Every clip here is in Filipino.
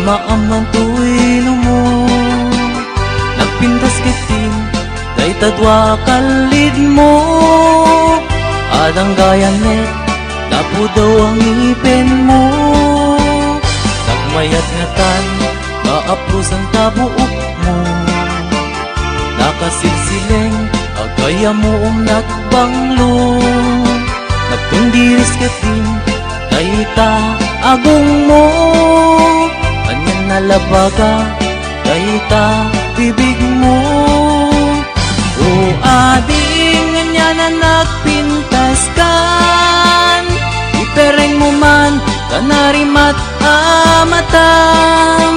maamang tuwilo mo. Nagpintas kitin, day tadwa kalid mo. Adang gayanet, tapo daw ang ngipin mo. Nagmayat nga tan, maapros ang tabuok mo. Nakasilsileng, agaya mo nagbanglo. Nagtundiris kitin, day ta agong mo. Kanyan nalabaga, day ta bibig mo. O ading nga na nagpintas kan, ipereng mo man kanarimat amatam.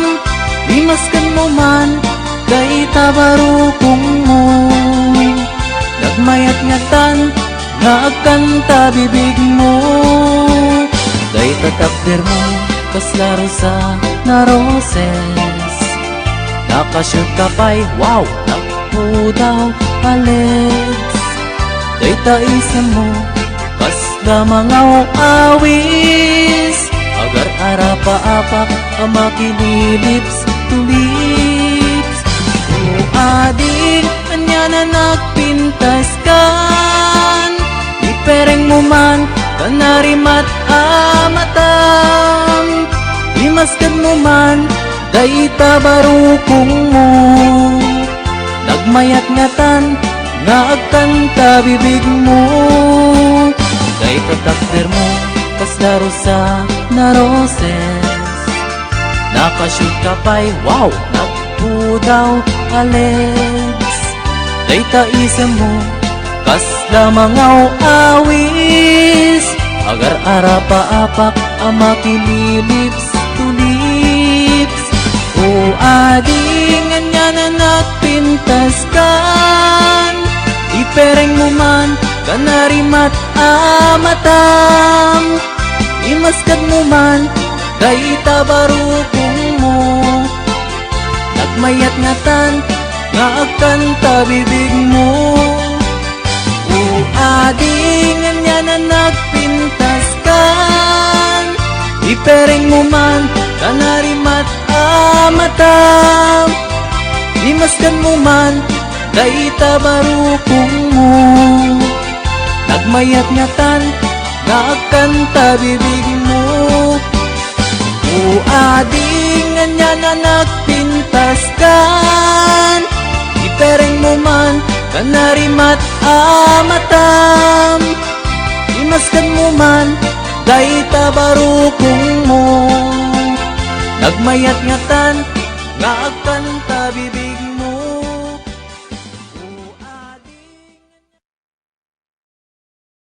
Limaskan mo man kay tabarukong mo. Nagmayat nga tan, nagkanta bibig mo. Day tatakder mo kaslaro sa na roses. Nakashoot ka pa'y wow, naku daw palets. Day taisa mo kasla mga awis. Agar arapa apak ang makililips to lips. O ading kanya na nagpintas kan, ipereng mo man kanarimat amatam. Limaskan mo man day tabarukong mo. Nagmayat nga tan, nagkanta bibig mo. Day tatakder mo kaslaro sa na roses. Nakashoot ka pa'y wow, nagpudaw alets. Day taisa mo kasla mga awis. Agar arapa apak ang makililips to lips. O ading nga na nagpintas kan, ipereng mo man kanarimat amatam. Imaskan mo man day tabarukong mo. Nagmayat nga tan, nagkanta bibig mo. O ading nga na nagpintas kan, ipereng mo man kanarimat amatam. Limaskan mo man day tabarukong mo. Nagmayat nga tan, nagkanta bibig mo. O ading nga na nagpintas kan, ipereng mo man kanarimat amatam. Limaskan mo man day tabarukong mo. Nagmayat nga tan,